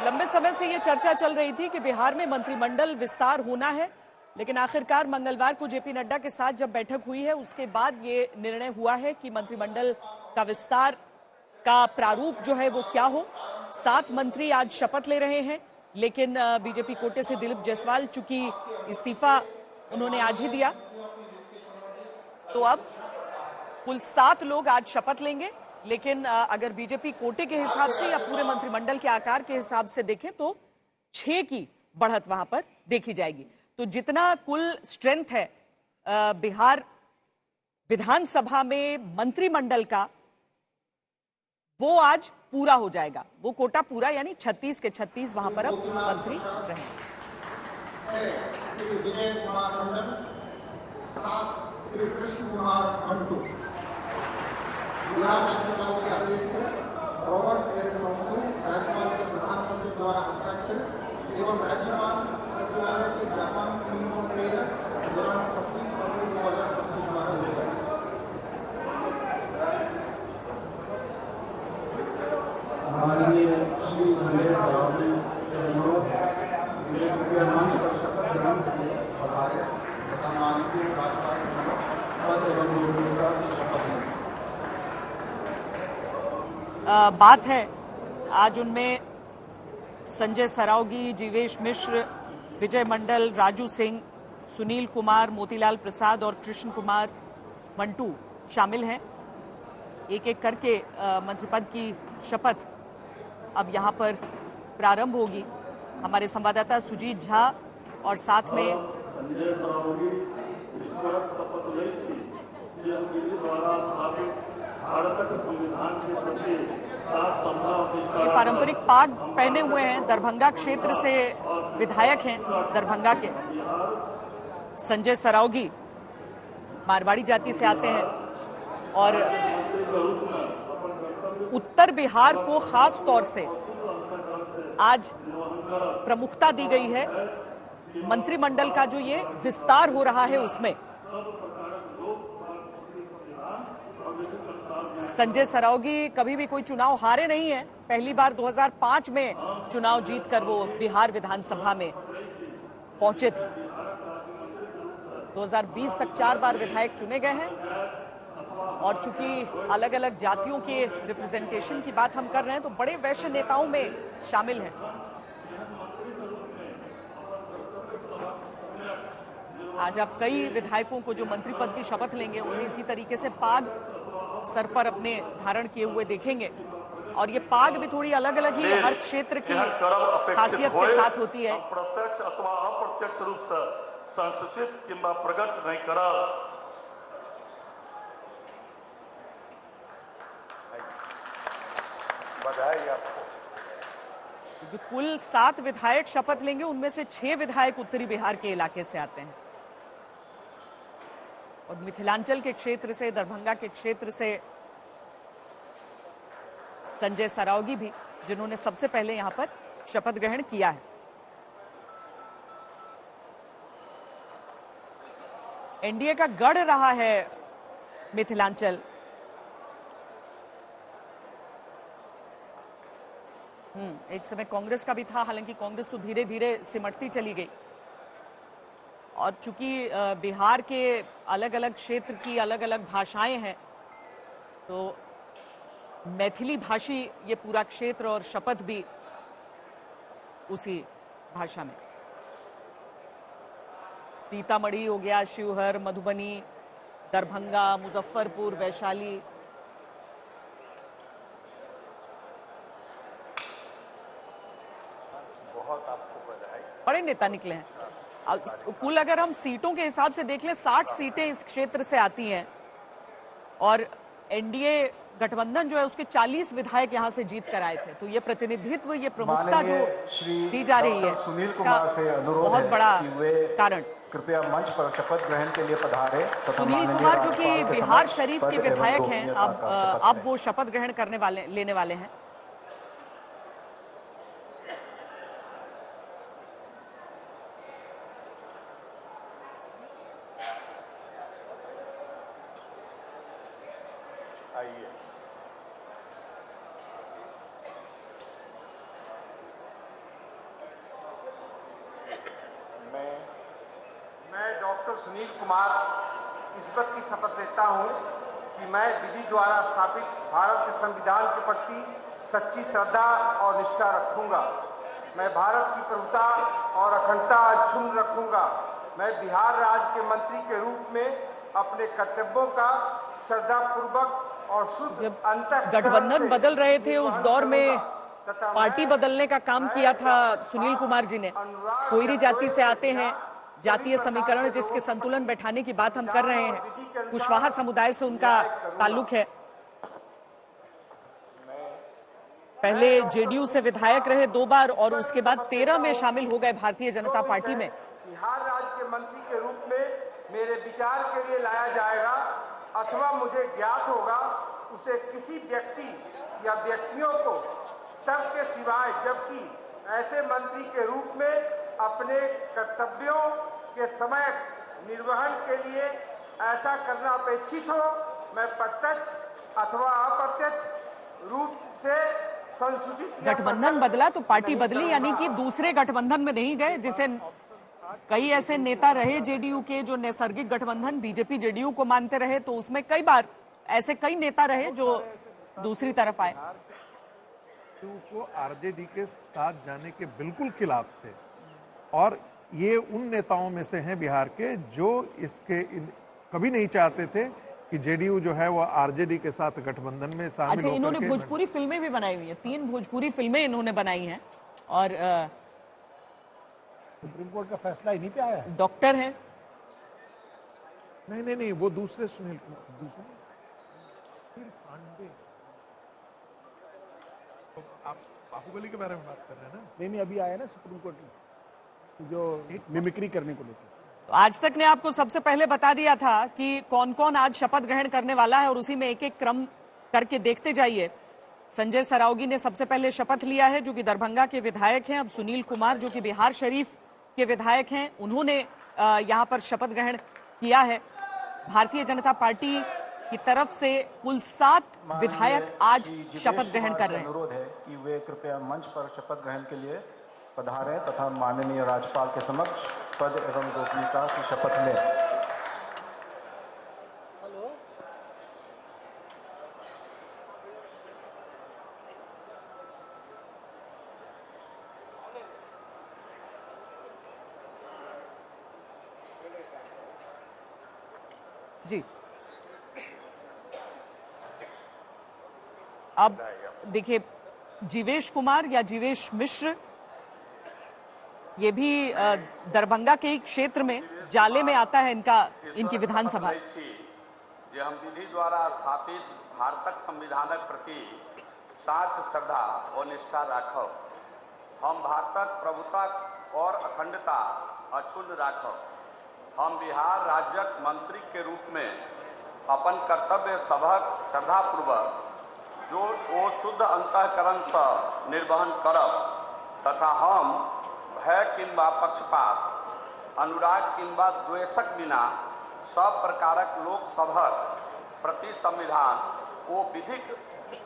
लंबे समय से ये चर्चा चल रही थी कि बिहार में मंत्रिमंडल विस्तार होना है, लेकिन आखिरकार मंगलवार को जेपी नड्डा के साथ जब बैठक हुई है उसके बाद ये निर्णय हुआ है कि मंत्रिमंडल का विस्तार का प्रारूप जो है वो क्या हो। 7 मंत्री आज शपथ ले रहे हैं, लेकिन बीजेपी कोटे से दिलीप जायसवाल चूंकि इस्तीफा उन्होंने आज ही दिया, तो अब कुल 7 लोग आज शपथ लेंगे। लेकिन अगर बीजेपी कोटे के हिसाब से या पूरे मंत्रिमंडल के आकार के हिसाब से देखें तो 6 की बढ़त वहां पर देखी जाएगी। तो जितना कुल स्ट्रेंथ है बिहार विधानसभा में मंत्रिमंडल का, वो आज पूरा हो जाएगा। वो कोटा पूरा, यानी 36 के 36 वहां पर अब मंत्री रहेंगे। बात है आज उनमें संजय सरावगी, जीवेश मिश्र, विजय मंडल, राजू सिंह, सुनील कुमार, मोतीलाल प्रसाद और कृष्ण कुमार मंटू शामिल हैं। एक एक करके मंत्रिपद की शपथ अब यहां पर प्रारंभ होगी। हमारे संवाददाता सुजीत झा और साथ में ये पारंपरिक पाग पहने हुए हैं, दरभंगा क्षेत्र से विधायक हैं। दरभंगा के संजय सरावगी मारवाड़ी जाति से आते हैं और उत्तर बिहार को खास तौर से आज प्रमुखता दी गई है। मंत्रिमंडल का जो ये विस्तार हो रहा है उसमें संजय सरावगी कभी भी कोई चुनाव हारे नहीं है। पहली बार 2005 में चुनाव जीतकर वो बिहार विधानसभा में पहुंचे थे। 2020 तक 4 बार विधायक चुने गए हैं और चूंकि अलग अलग जातियों के रिप्रेजेंटेशन की बात हम कर रहे हैं तो बड़े वैश्य नेताओं में शामिल हैं। आज आप कई विधायकों को जो मंत्री पद की शपथ लेंगे उन्हें इसी तरीके से पाग सर पर अपने धारण किए हुए देखेंगे। और ये पाग भी थोड़ी अलग अलग ही हर क्षेत्र की खासियत के साथ होती है। प्रत्यक्ष अथवा अप्रत्यक्ष रूप से संसूचित किंवा प्रकट नहीं करा। बधाई आपको। जो कुल 7 विधायक शपथ लेंगे उनमें से 6 विधायक उत्तरी बिहार के इलाके से आते हैं और मिथिलांचल के क्षेत्र से, दरभंगा के क्षेत्र से संजय सरावगी भी, जिन्होंने सबसे पहले यहां पर शपथ ग्रहण किया है। एनडीए का गढ़ रहा है मिथिलांचल। एक समय कांग्रेस का भी था, हालांकि कांग्रेस तो धीरे धीरे सिमटती चली गई। और चूंकि बिहार के अलग अलग क्षेत्र की अलग अलग भाषाएं हैं तो मैथिली भाषी ये पूरा क्षेत्र और शपथ भी उसी भाषा में। सीतामढ़ी हो गया, शिवहर, मधुबनी, दरभंगा, मुजफ्फरपुर, वैशाली, बहुत आपको बधाई। बड़े नेता निकले हैं। कुल अगर हम सीटों के हिसाब से देख लें 60 सीटें इस क्षेत्र से आती हैं और एनडीए गठबंधन जो है उसके 40 विधायक यहां से जीत कर आए थे। तो ये प्रतिनिधित्व, ये प्रमुखता जो दी जा रही है उसका बहुत बड़ा कारण। कृपया मंच पर शपथ ग्रहण के लिए पधारे। सुनील कुमार जो कि बिहार शरीफ के विधायक हैं, अब वो शपथ ग्रहण करने लेने वाले हैं। आइए। सुनील कुमार इस बात की शपथ लेता हूं कि मैं विधि द्वारा स्थापित भारत के संविधान के प्रति सच्ची श्रद्धा और निष्ठा रखूंगा। मैं भारत की प्रभुता और अखंडता अक्षुण्ण रखूंगा। मैं बिहार राज्य के मंत्री के रूप में अपने कर्तव्यों का श्रद्धापूर्वक और शुद्ध अंतःकरण गठबंधन बदल रहे थे उस दौर में पार्टी बदलने का काम किया था सुनील कुमार जी ने। कोयरी जाति से आते हैं, जातीय समीकरण जिसके संतुलन बैठाने की बात हम कर रहे हैं। कुशवाहा समुदाय से उनका ताल्लुक है। पहले जेडीयू से विधायक रहे 2 बार और उसके बाद 13 में शामिल हो गए भारतीय जनता पार्टी में। बिहार राज्य के मंत्री के रूप में मेरे विचार के लिए लाया जाएगा अथवा मुझे ज्ञात होगा उसे किसी व्यक्ति या व्यक्तियों को तब के सिवाय, जबकि ऐसे मंत्री के रूप में अपने कर्तव्यों के समय निर्वहन के लिए ऐसा करना अपेक्षित हो, मैं प्रत्यक्ष अथवा अप्रत्यक्ष रूप से संशोधित। गठबंधन बदला तो पार्टी बदली, यानी कि दूसरे गठबंधन में नहीं गए। जिसे कई ऐसे नेता रहे जेडीयू के जो नैसर्गिक गठबंधन बीजेपी जेडीयू को मानते रहे, तो उसमें कई बार ऐसे कई नेता रहे जो दूसरी तरफ आए। को आरजेडी के साथ जाने के बिल्कुल खिलाफ थे और ये उन नेताओं में से हैं बिहार के जो कभी नहीं चाहते थे कि जेडीयू जो है वो आरजेडी के साथ गठबंधन में शामिल अच्छा, इन्होंने भोजपुरी फिल्में भी बनाई हुई है। 3 भोजपुरी फिल्में इन्होंने बनाई हैं और सुप्रीम कोर्ट का फैसला इन्हीं पे आया है। डॉक्टर हैं। नहीं, वो दूसरे सुनील कुमार, दूसरे पांडे। आप बाहुबली के बारे में बात कर रहे हैं ना? नहीं, अभी आया ना सुप्रीम कोर्ट जो मिमिक्री करने को लेकर। तो आज तक ने आपको सबसे पहले बता दिया था कि कौन कौन आज शपथ ग्रहण करने वाला है और उसी में एक एक क्रम करके देखते जाइए। संजय सरावगी ने सबसे पहले शपथ लिया है, जो कि दरभंगा के विधायक हैं। अब सुनील कुमार जो कि बिहार शरीफ के विधायक हैं, उन्होंने यहां पर शपथ ग्रहण किया है। भारतीय जनता पार्टी की तरफ से कुल 7 विधायक आज शपथ ग्रहण कर रहे हैं। अनुरोध है कि वे कृपया मंच पर शपथ ग्रहण के लिए पधारें तथा माननीय राज्यपाल के समक्ष पद एवं गोपनीयता की शपथ लें। जी, अब देखिए जीवेश कुमार या जीवेश मिश्र, ये भी दरभंगा के एक क्षेत्र में जाले में आता है इनकी विधानसभा। जे हम विधि द्वारा स्थापित भारतक संविधानक प्रति साच श्रद्धा और निष्ठा राखब। हम भारतक प्रभुता और अखंडता अक्षुण्ण राखब। हम बिहार राज्यक मंत्री के रूप में अपन कर्तव्य सभक श्रद्धापूर्वक जो ओ शुद्ध अंतःकरण से निर्वहन करब तथा हम भय किंबा पक्षपात अनुराग किंबा द्वेषक बिना सब प्रकारक लोक सभक प्रति संविधान वो विधिक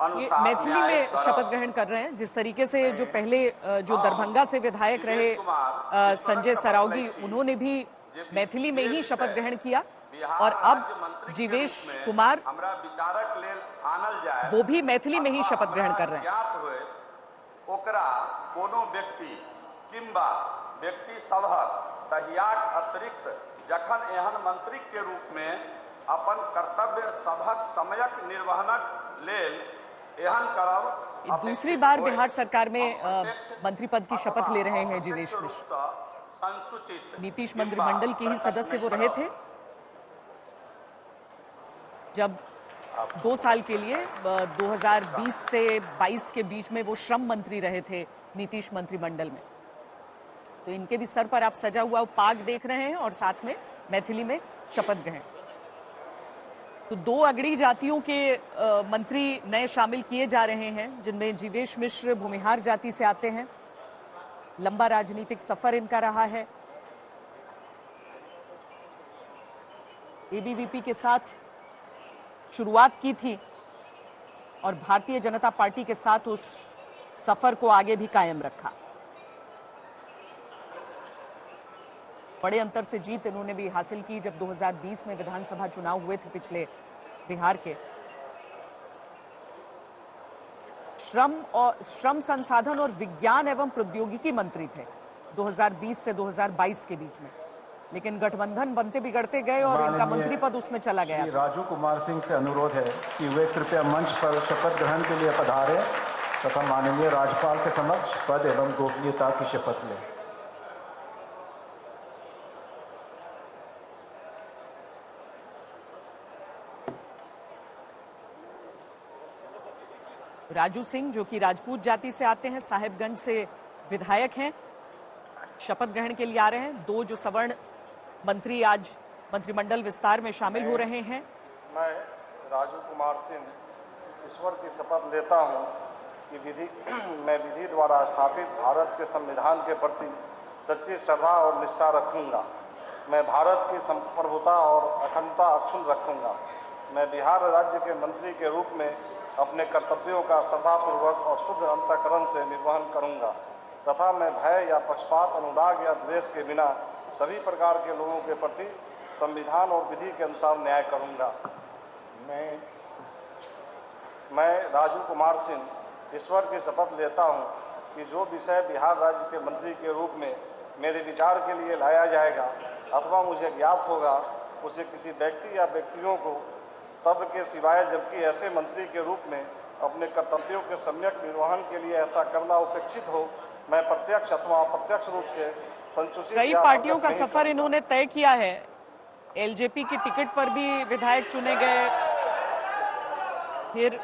अनुसार मैथिली में शपथ ग्रहण कर रहे हैं। जिस तरीके से जो पहले जो दरभंगा से विधायक रहे संजय सरावगी, उन्होंने भी मैथिली में ही शपथ ग्रहण किया और अब जीवेश कुमार वो भी मैथिली में ही शपथ ग्रहण कर रहे हैं। ओकरा कोनो व्यक्ति किंबा व्यक्ति सभक तहियाक अतिरिक्त जखन एहन मंत्री के रूप में अपन कर्तव्य सभक समयक निर्वहनक लेल एहन करब। दूसरी बार बिहार सरकार में मंत्री पद की शपथ ले रहे हैं जीवेश मिश्र। नीतीश मंत्रिमंडल के ही सदस्य वो रहे थे जब 2 साल के लिए 2020 से 22 के बीच में वो श्रम मंत्री रहे थे नीतीश मंत्रिमंडल में। तो इनके भी सर पर आप सजा हुआ पाग देख रहे हैं और साथ में मैथिली में शपथ ग्रहण। तो 2 अगड़ी जातियों के मंत्री नए शामिल किए जा रहे हैं, जिनमें जीवेश मिश्र भूमिहार जाति से आते हैं। लंबा राजनीतिक सफर इनका रहा है। एबीवीपी के साथ शुरुआत की थी और भारतीय जनता पार्टी के साथ उस सफर को आगे भी कायम रखा। बड़े अंतर से जीत इन्होंने भी हासिल की जब 2020 में विधानसभा चुनाव हुए थे पिछले बिहार के। श्रम संसाधन और विज्ञान एवं प्रौद्योगिकी मंत्री थे 2020 से 2022 के बीच में, लेकिन गठबंधन बनते बिगड़ते गए और इनका मंत्री पद उसमें चला गया। राजू कुमार सिंह से अनुरोध है कि वे कृपया मंच पर शपथ ग्रहण के लिए पधारे तथा माननीय राज्यपाल के समक्ष पद एवं गोपनीयता की शपथ लें। राजू सिंह जो कि राजपूत जाति से आते हैं, साहिबगंज से विधायक हैं, शपथ ग्रहण के लिए आ रहे हैं। दो जो सवर्ण मंत्री आज मंत्रिमंडल विस्तार में शामिल हो रहे हैं। मैं राजू कुमार सिंह ईश्वर की शपथ लेता हूं कि मैं विधि द्वारा स्थापित भारत के संविधान के प्रति सच्ची श्रद्धा और निष्ठा रखूंगा। मैं भारत की संप्रभुता और अखंडता अक्षुण्ण रखूंगा। मैं बिहार राज्य के मंत्री के रूप में अपने कर्तव्यों का श्रद्धापूर्वक और शुद्ध अंतःकरण से निर्वहन करूंगा तथा मैं भय या पक्षपात, अनुराग या द्वेष के बिना सभी प्रकार के लोगों के प्रति संविधान और विधि के अनुसार न्याय करूंगा। मैं राजू कुमार सिंह ईश्वर की शपथ लेता हूं कि जो विषय बिहार राज्य के मंत्री के रूप में मेरे विचार के लिए लाया जाएगा अथवा मुझे ज्ञात होगा, उसे किसी व्यक्ति या व्यक्तियों को तब के सिवाय जबकि ऐसे मंत्री के रूप में अपने कर्तव्यों के सम्यक निर्वहन के लिए ऐसा करना उपेक्षित हो, मैं प्रत्यक्ष अथवा अप्रत्यक्ष रूप से संसूचित। कई पार्टियों का सफर इन्होंने तय किया है। एलजेपी की टिकट पर भी विधायक चुने गए, फिर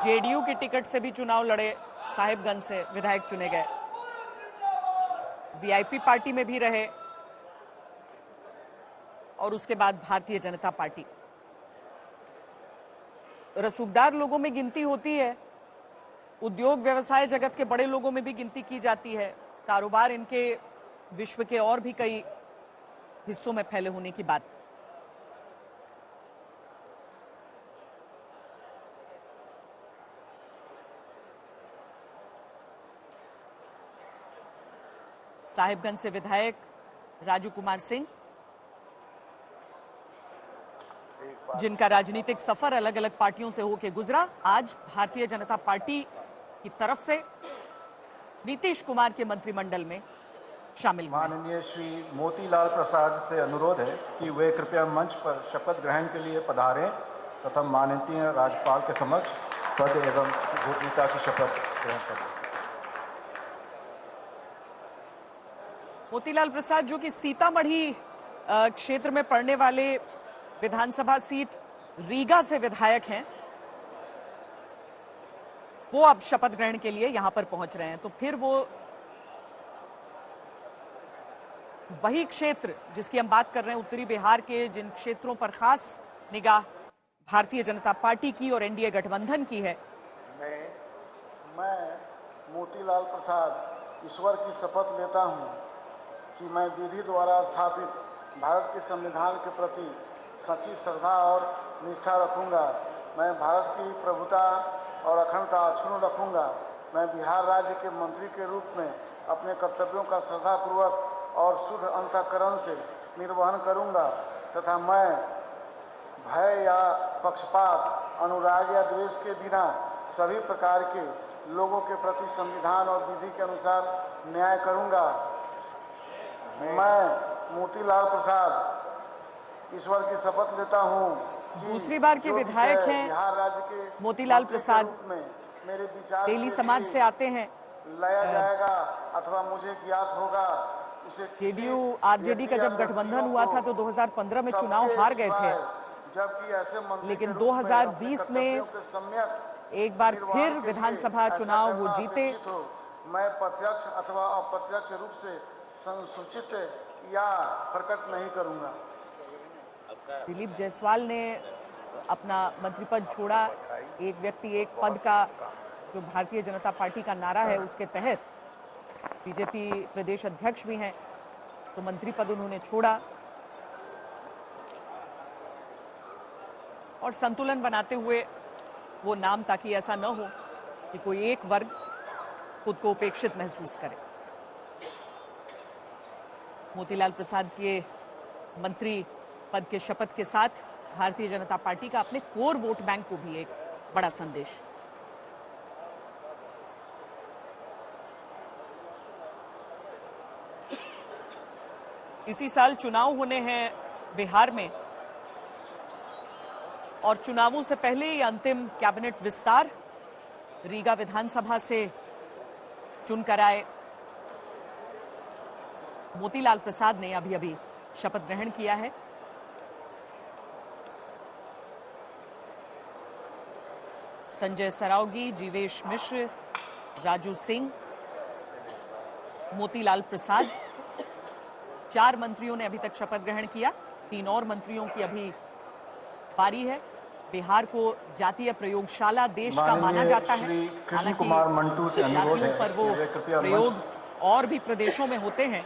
जेडीयू की टिकट से भी चुनाव लड़े, साहिबगंज से विधायक चुने गए, वीआईपी पार्टी में भी रहे और उसके बाद भारतीय जनता पार्टी। रसूखदार लोगों में गिनती होती है, उद्योग व्यवसाय जगत के बड़े लोगों में भी गिनती की जाती है। कारोबार इनके विश्व के और भी कई हिस्सों में फैले होने की बात। साहिबगंज से विधायक राजू कुमार सिंह, जिनका राजनीतिक सफर अलग अलग पार्टियों से होकर गुजरा, आज भारतीय जनता पार्टी की तरफ से नीतीश कुमार के मंत्रिमंडल में शामिल हुए। माननीय श्री मोतीलाल प्रसाद से अनुरोध है कि वे कृपया मंच पर शपथ ग्रहण के लिए पधारें तथा माननीय राज्यपाल के समक्ष पद एवं गोपनीयता की शपथ ग्रहण करें। मोतीलाल प्रसाद जो कि सीतामढ़ी क्षेत्र में पड़ने वाले विधानसभा सीट रीगा से विधायक हैं, वो अब शपथ ग्रहण के लिए यहां पर पहुंच रहे हैं। तो फिर वो वही क्षेत्र जिसकी हम बात कर रहे हैं, उत्तरी बिहार के जिन क्षेत्रों पर खास निगाह भारतीय जनता पार्टी की और एनडीए गठबंधन की है। मैं मोतीलाल प्रसाद ईश्वर की शपथ लेता हूं कि मैं विधि द्वारा स्थापित भारत के संविधान के प्रति सच्ची श्रद्धा और निष्ठा रखूंगा। मैं भारत की प्रभुता और अखंडता अक्षुण्ण रखूंगा। मैं बिहार राज्य के मंत्री के रूप में अपने कर्तव्यों का श्रद्धापूर्वक और शुद्ध अंतःकरण से निर्वहन करूंगा तथा मैं भय या पक्षपात, अनुराग या द्वेष के बिना सभी प्रकार के लोगों के प्रति संविधान और विधि के अनुसार न्याय करूंगा। मैं मोतीलाल प्रसाद ईश्वर की शपथ लेता हूं। दूसरी बार के विधायक हैं बिहार राज्य के मोतीलाल प्रसाद, मेरे विचार तेली समाज से आते हैं, लाया जाएगा अथवा मुझे ज्ञात होगा, उसे जेडीयू आरजेडी का जब गठबंधन हुआ था तो 2015 में चुनाव हार गए थे, जबकि ऐसे लेकिन 2020 में एक बार फिर विधानसभा चुनाव वो जीते। मैं प्रत्यक्ष अथवा अप्रत्यक्ष रूप से संसूचित या प्रकट नहीं करूंगा। दिलीप जायसवाल ने अपना मंत्री पद छोड़ा। एक व्यक्ति एक पद का जो भारतीय जनता पार्टी का नारा है उसके तहत बीजेपी प्रदेश अध्यक्ष भी हैं, तो मंत्री पद उन्होंने छोड़ा और संतुलन बनाते हुए वो नाम, ताकि ऐसा न हो कि कोई एक वर्ग खुद को उपेक्षित महसूस करे। मोतीलाल प्रसाद के मंत्री पद के शपथ के साथ भारतीय जनता पार्टी का अपने कोर वोट बैंक को भी एक बड़ा संदेश। इसी साल चुनाव होने हैं बिहार में और चुनावों से पहले ये अंतिम कैबिनेट विस्तार रीगा विधानसभा से चुनकर आए मोतीलाल प्रसाद ने अभी अभी शपथ ग्रहण किया है। संजय सरावगी, जीवेश मिश्र, राजू सिंह, मोतीलाल प्रसाद, 4 मंत्रियों ने अभी तक शपथ ग्रहण किया। 3 और मंत्रियों की अभी बारी है। बिहार को जातीय प्रयोगशाला देश का माना जाता है, हालांकि जातियों पर वो प्रयोग और भी प्रदेशों में होते हैं।